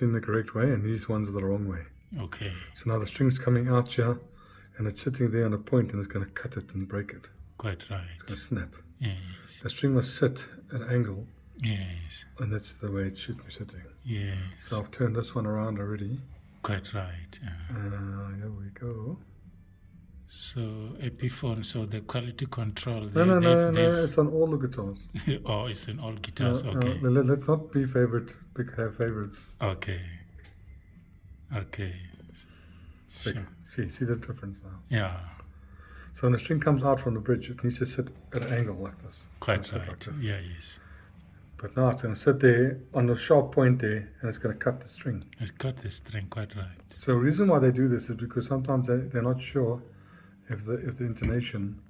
in the correct way and these ones are the wrong way. Okay. So now the string's coming out here and it's sitting there on a point and it's going to cut it and break it. Quite right. It's going to snap. Yes. The string must sit at an angle. Yes. And that's the way it should be sitting. Yes. So I've turned this one around already. Quite right. Here we go. So Epiphone, so the quality control. No, it's on all the guitars. Oh, it's in all guitars. No, okay. Let's not be have favorites. Okay. Okay. So Sure. see the difference now. Yeah. So when the string comes out from the bridge, it needs to sit at an angle like this. Quite right. like this. Yeah. Yes. But now it's going to sit there on the sharp point there, and it's going to cut the string. It's cut the string. Quite right. So the reason why they do this is because sometimes they're not sure if the intonation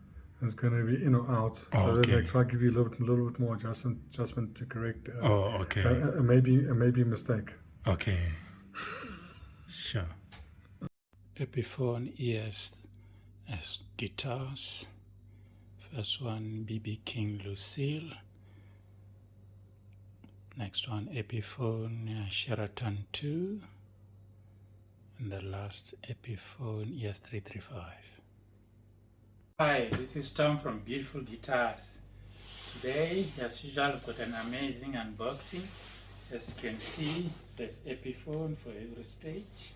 is going to be in or out. So they try to give you a little bit more adjustment to correct. Maybe a mistake. Okay. Sure. Epiphone ES as guitars. First one BB King Lucille. Next one Epiphone Sheraton 2. And the last Epiphone ES335. Hi, this is Tom from Beautiful Guitars. Today, as usual, I've got an amazing unboxing. As you can see, it says Epiphone for every stage,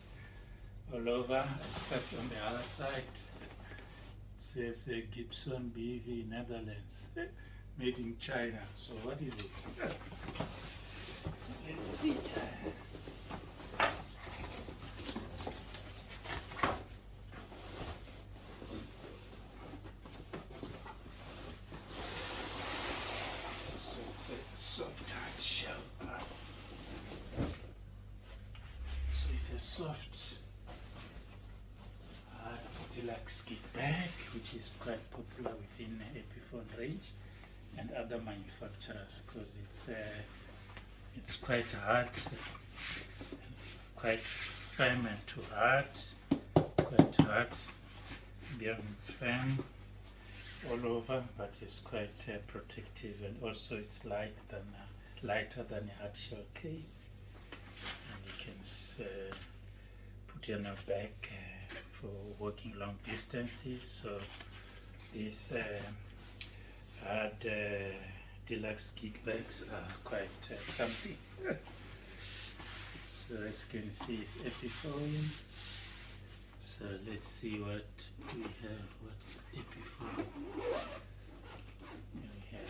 all over, except on the other side. It says Gibson BV Netherlands, made in China. So what is it? Let's see. Soft touch shell. So it's a soft deluxe kit bag, which is quite popular within the Epiphone range and other manufacturers, because it's quite hard, quite firm and too hard, quite hard, beyond firm all over, but it's quite protective, and also it's lighter than a hard shell case, and you can put it on your back for walking long distances. So these hard deluxe gig bags are quite something. So as you can see, it's Epiphone. So let's see what we have. What Epiphone we have here.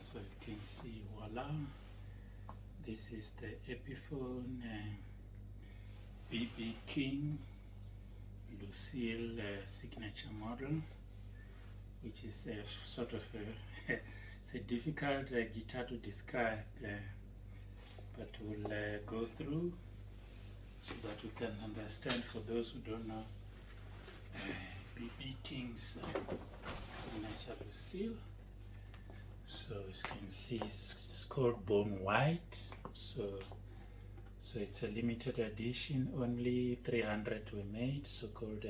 So you can see, voila. This is the Epiphone BB King Lucille signature model, which is a sort of it's a difficult guitar to describe, but we'll go through so that we can understand for those who don't know BB King's signature Lucille. So as you can see, it's called Bone White. So it's a limited edition, only 300 were made, so-called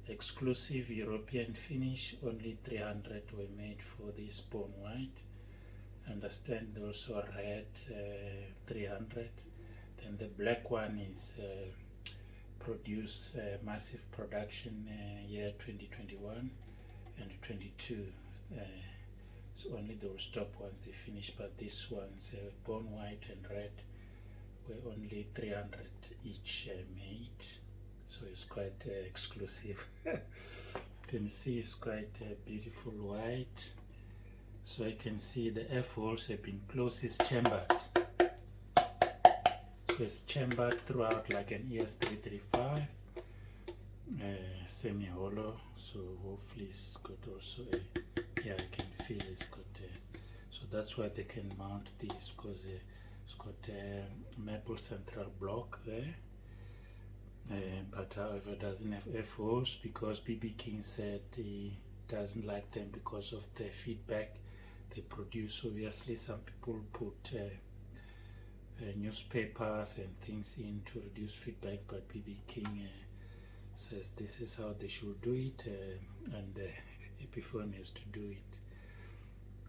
exclusive European finish. Only 300 were made for this Bone White. Understand also red 300. Then the black one is produced massive production year 2021 and 22. So only they will stop once they finish, but this one's Bone White and red were only 300 each made. So it's quite exclusive. You can see it's quite beautiful white. So I can see the F holes have been closed, it's chambered. So it's chambered throughout like an ES335, semi-hollow. So hopefully it's got also yeah, I can feel it's got so that's why they can mount this, because it's got a maple central block there. But however, it doesn't have F holes because BB King said he doesn't like them because of the feedback they produce. Obviously, some people put newspapers and things in to reduce feedback, but BB King says this is how they should do it, and Epiphone has to do it.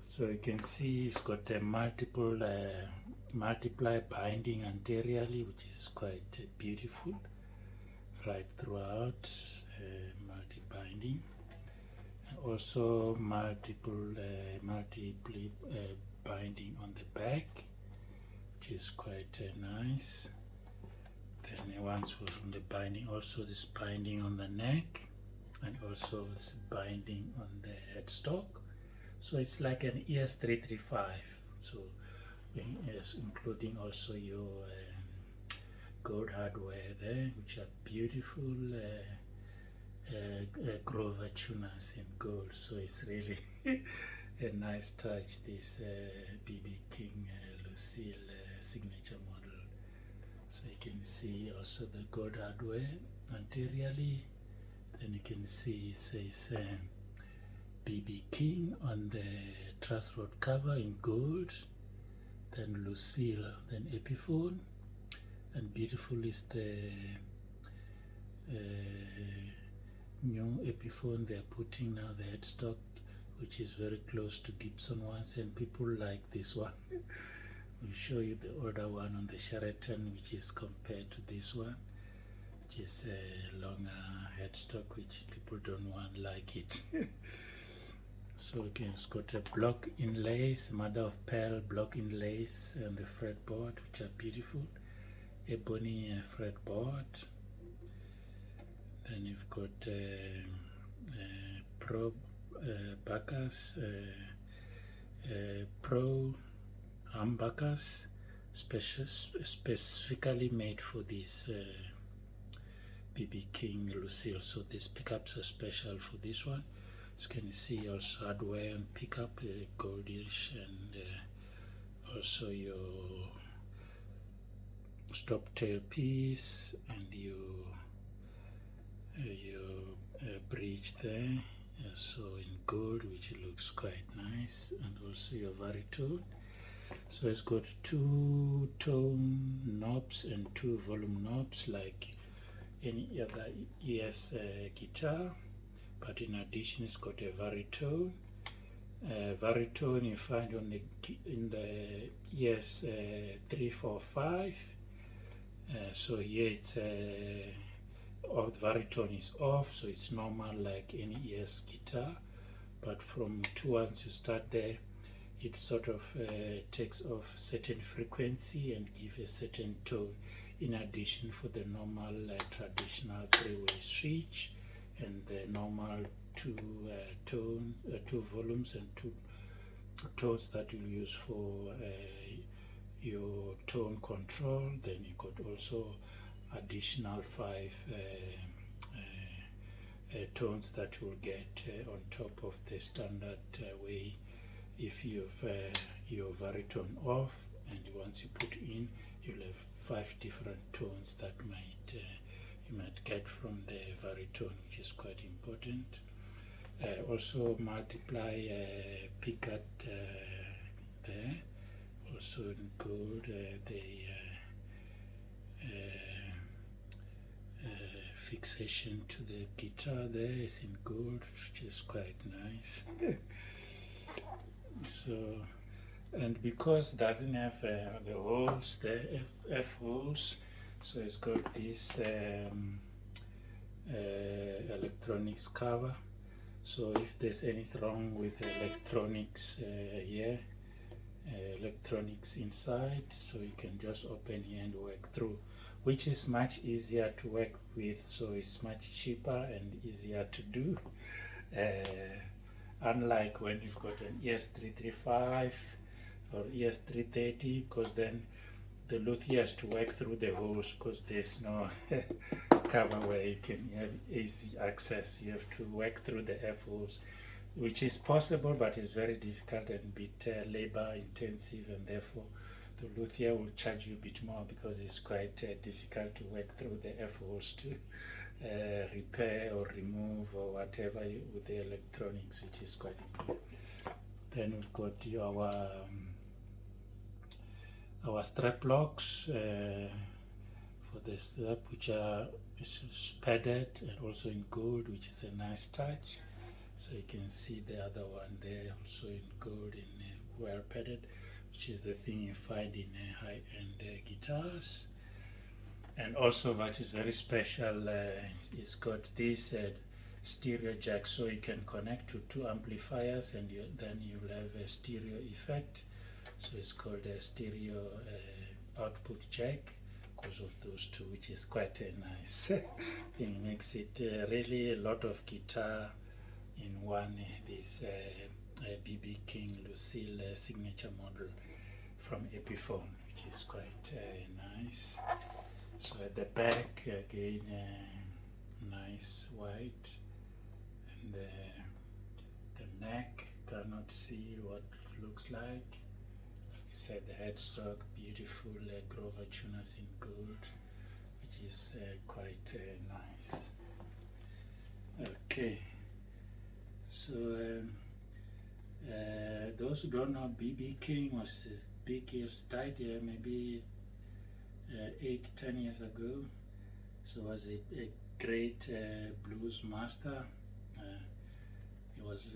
So you can see it's got a multiply binding anteriorly, which is quite beautiful right throughout, multi-binding, and also multiple binding on the back, which is quite nice. Then once was on the binding, also this binding on the neck, and also this binding on the headstock. So it's like an ES335. So yes, including also your gold hardware there, which are beautiful Grover tuners in gold. So it's really a nice touch, this BB King Lucille signature model. So you can see also the gold hardware anteriorly. Then you can see it says BB King on the truss rod cover in gold, then Lucille, then Epiphone, and beautiful is the new Epiphone they are putting now, the headstock, which is very close to Gibson ones, and people like this one. We'll show you the older one on the Sheraton, which is compared to this one, which is a longer headstock, which people don't want like it. So again, it's got a block inlays, mother of pearl block inlays on the fretboard, which are beautiful, ebony fretboard. Then you've got Pro Bacchus, Pro humbuckers, specifically made for this BB King Lucille. So these pickups are special for this one. As you can see, also hardware and pickup, goldish, and also your stop tail piece and your bridge there, so in gold, which looks quite nice, and also your varitone. So it's got 2 tone knobs and 2 volume knobs like any other ES guitar, but in addition it's got a varitone. Varitone you find on in the ES 345. So here it's the varitone is off, so it's normal like any ES guitar, but from once you start there, it sort of takes off certain frequency and give a certain tone, in addition for the normal traditional 3-way switch and the normal 2 volumes and 2 tones that you use for your tone control. Then you got also additional 5 tones that you'll get on top of the standard way if you have your varitone off, and once you put in, you'll have 5 different tones that you might get from the varitone, which is quite important. Also multiply picket there, also in gold. Fixation to the guitar there is in gold, which is quite nice. So, and because it doesn't have the holes, the F holes, so it's got this electronics cover. So if there's anything wrong with the electronics here, electronics inside, so you can just open here and work through, which is much easier to work with, so it's much cheaper and easier to do. Unlike when you've got an ES335 or ES330, because then the luthier has to work through the holes, because there's no cover where you can have easy access. You have to work through the F holes, which is possible, but it's very difficult and a bit labor intensive, and therefore the luthier will charge you a bit more because it's quite difficult to work through the F holes to repair or remove or whatever with the electronics, which is quite important. Then we've got our strap locks for the strap, which is padded and also in gold, which is a nice touch. So you can see the other one there, also in gold, in well padded, which is the thing you find in high-end guitars. And also what is very special, it's got this stereo jack, so you can connect to 2 amplifiers, and then you'll have a stereo effect. So it's called a stereo output jack because of those 2, which is quite a nice thing. Makes it really a lot of guitar in one. This BB King Lucille signature model from Epiphone, which is quite nice. So at the back again, nice white, and the neck, cannot see what it looks like. Like I said, the headstock, beautiful Grover tuners in gold, which is quite nice. Okay, so those who don't know, BB King was his biggest, died maybe 8-10 years ago. So was a great blues master. He was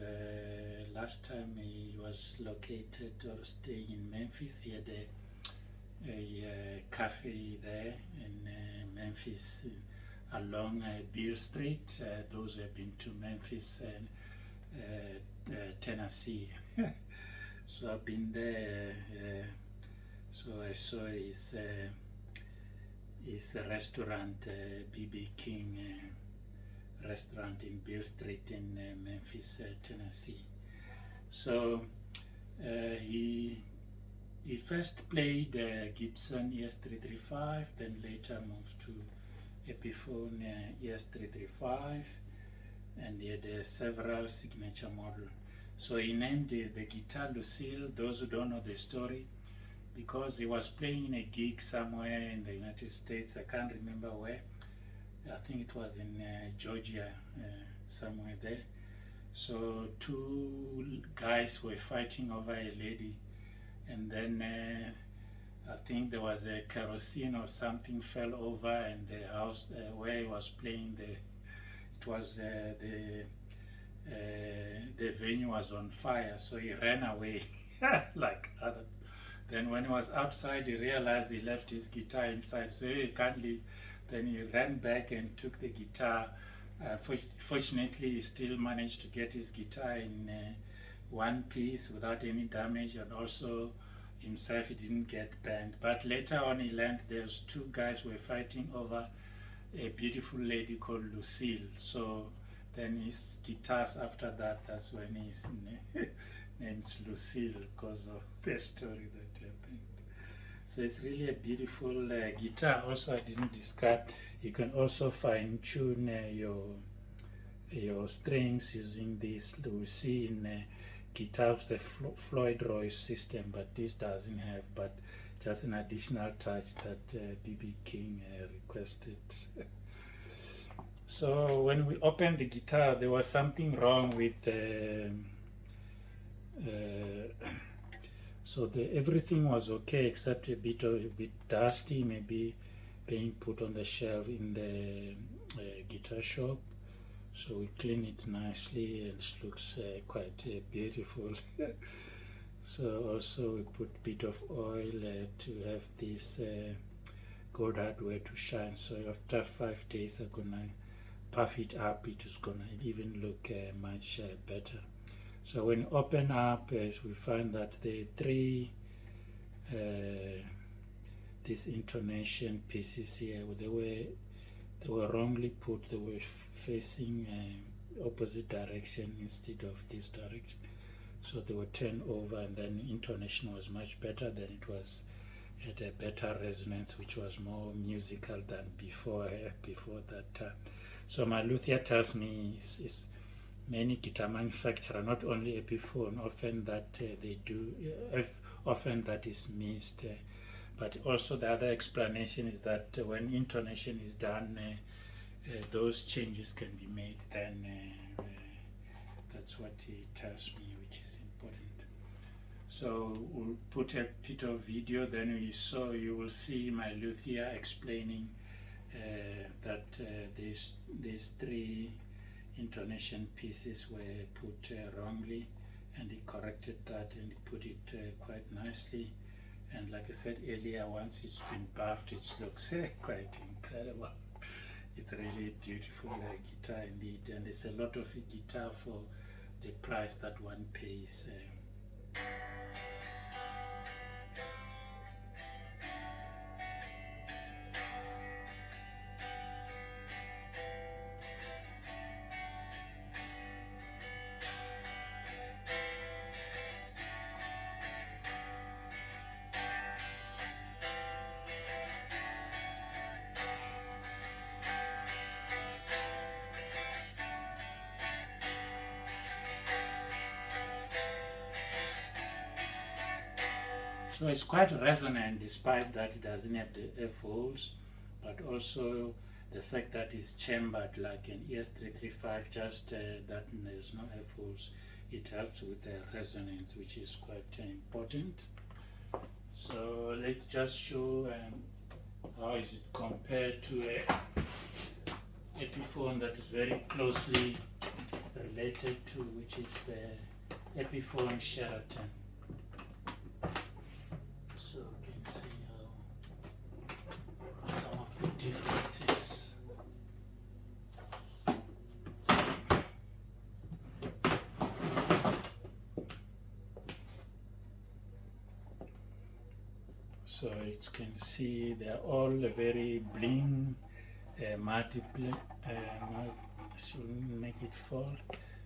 last time he was located or staying in Memphis. He had a cafe there in Memphis along Beale Street. Those who have been to Memphis and Tennessee. So I've been there. So I saw his restaurant, BB King restaurant in Beale Street in Memphis, Tennessee. So he first played Gibson ES335, then later moved to Epiphone ES335, and he had several signature models. So he named the guitar Lucille. Those who don't know the story, because he was playing in a gig somewhere in the United States, I can't remember where. I think it was in Georgia, somewhere there. So 2 guys were fighting over a lady, and then I think there was a kerosene or something fell over, and the house where he was playing, it was the venue was on fire, so he ran away like other. Then when he was outside, he realized he left his guitar inside, so he can't leave. Then he ran back and took the guitar. Fortunately, he still managed to get his guitar in one piece without any damage, and also himself, he didn't get burned. But later on, he learned there's 2 guys who were fighting over a beautiful lady called Lucille. So then his guitars after that, that's when his name's Lucille, because of the story that happened. So it's really a beautiful guitar. Also, I didn't describe, you can also fine tune your strings using this. We see in guitars the Floyd Royce system, but this doesn't have, but just an additional touch that BB King requested. So when we opened the guitar, there was something wrong with so everything was okay except a bit dusty, maybe being put on the shelf in the guitar shop. So we clean it nicely, and it looks quite beautiful. So also we put a bit of oil to have this gold hardware to shine. So after 5 days, I'm gonna puff it up. It is gonna even look much better. So when you open up, as we find that the 3 these intonation pieces here, they were wrongly put. They were facing opposite direction instead of this direction. So they were turned over, and then intonation was much better. Then it was had a better resonance, which was more musical than before that time. So my luthier tells me is many guitar manufacturers, not only Epiphone, often that they do, often that is missed. But also the other explanation is that when intonation is done, those changes can be made. Then that's what he tells me, which is important. So we'll put a bit of video. Then you will see my luthier explaining these three intonation pieces were put wrongly, and he corrected that and he put it quite nicely. And like I said earlier, once it's been buffed, it looks quite incredible. It's really a beautiful guitar indeed, and there's a lot of guitar for the price that one pays. So it's quite resonant despite that it doesn't have the F holes, but also the fact that it's chambered like an ES335, just that there's no F holes, it helps with the resonance, which is quite important. So let's just show how is it compared to a Epiphone that is very closely related to, which is the Epiphone Sheraton. So you can see how some of the differences. So you can see they're all very bling, multiple, shouldn't make it fall.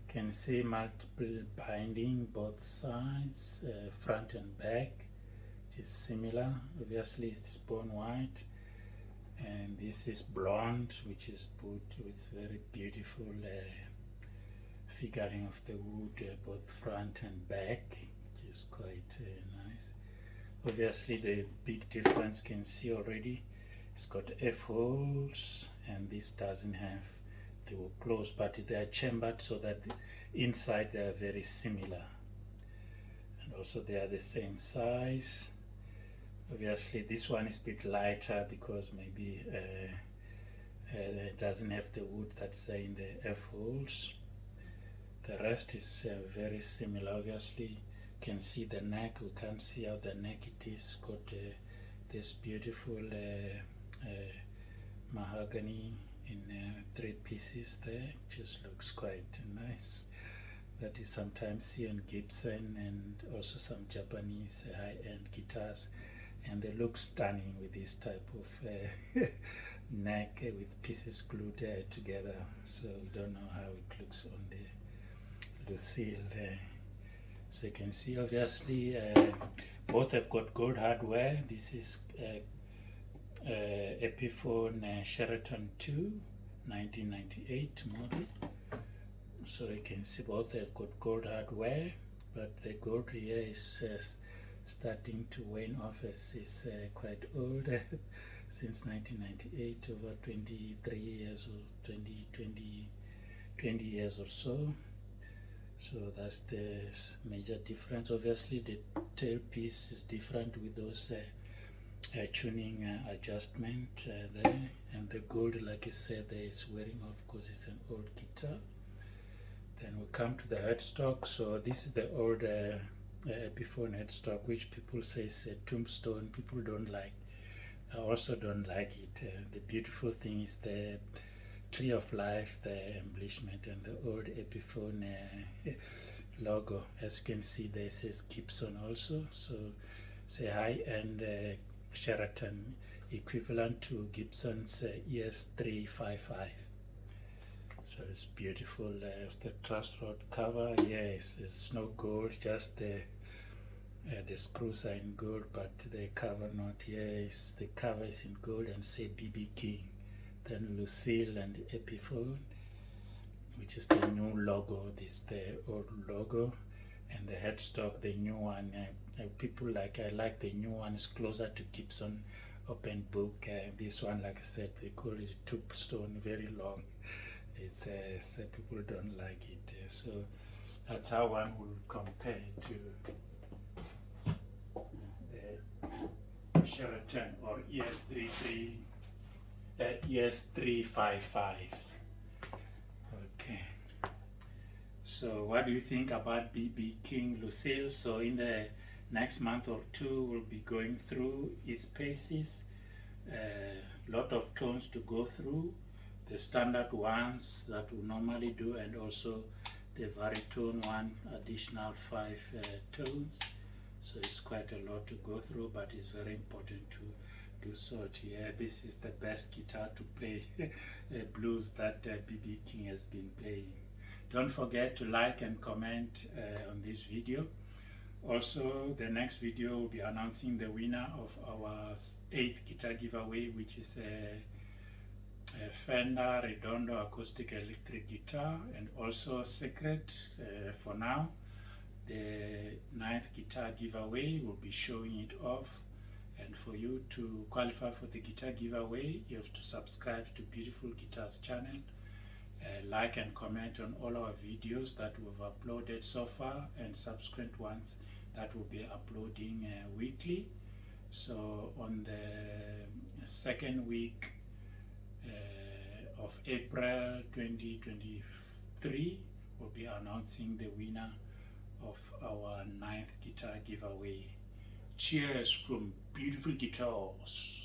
Can see multiple binding both sides, front and back, which is similar. Obviously it's bone white, and this is blonde, which is put with very beautiful figuring of the wood, both front and back, which is quite nice. Obviously the big difference you can see already, it's got F holes, and this doesn't have. They were closed, but they are chambered so that inside they are very similar, and also they are the same size. Obviously this one is a bit lighter because maybe it doesn't have the wood that's in the F holes. The rest is very similar. Obviously you can see the neck. We can't see how the neck it is. Got this beautiful mahogany in 3 pieces there. Just looks quite nice. That is sometimes see on Gibson and also some Japanese high-end guitars, and they look stunning with this type of neck with pieces glued together. So we don't know how it looks on the Lucille. So you can see obviously both have got gold hardware. This is Epiphone Sheraton 2 1998 model. So you can see both have got gold hardware, but the gold here is starting to wane off as it's quite old. Since 1998, over 23 years or 20 years or so. So that's the major difference. Obviously the tailpiece is different with those tuning adjustment there, and the gold, like I said, there is wearing off because it's an old guitar. Then we come to the headstock. So this is the old Epiphone headstock, which people say is a tombstone. People don't like. I also don't like it. The beautiful thing is the tree of life, the embellishment, and the old Epiphone logo. As you can see, there says Gibson also. So it's a high-end Sheraton, equivalent to Gibson's ES355. So it's beautiful. The truss rod cover, yes, it's no gold, just the screws are in gold, but the cover not. Yes, the cover is in gold and say BB King. Then Lucille and Epiphone, which is the new logo. This is the old logo, and the headstock, the new one. People I like the new one. Is closer to Gibson open book. This one, like I said, they call it tombstone, very long. It's so people don't like it. So that's how one will compare to the Sheraton or ES33 ES355. Okay. So what do you think about BB King Lucille? So in the next month or two, we'll be going through its paces. Lot of tones to go through, the standard ones that we normally do, and also the baritone one, additional 5 tones. So it's quite a lot to go through, but it's very important to do so. Yeah, this is the best guitar to play blues that BB King has been playing. Don't forget to like and comment on this video. Also, the next video will be announcing the winner of our 8th guitar giveaway, which is a Fender Redondo acoustic electric guitar, and also secret for now. The 9th guitar giveaway will be showing it off, and for you to qualify for the guitar giveaway, you have to subscribe to Beautiful Guitars channel, like and comment on all our videos that we've uploaded so far, and subsequent ones that will be uploading weekly. So on the second week of April 2023, we'll be announcing the winner of our 9th guitar giveaway. Cheers from Beautiful Guitars.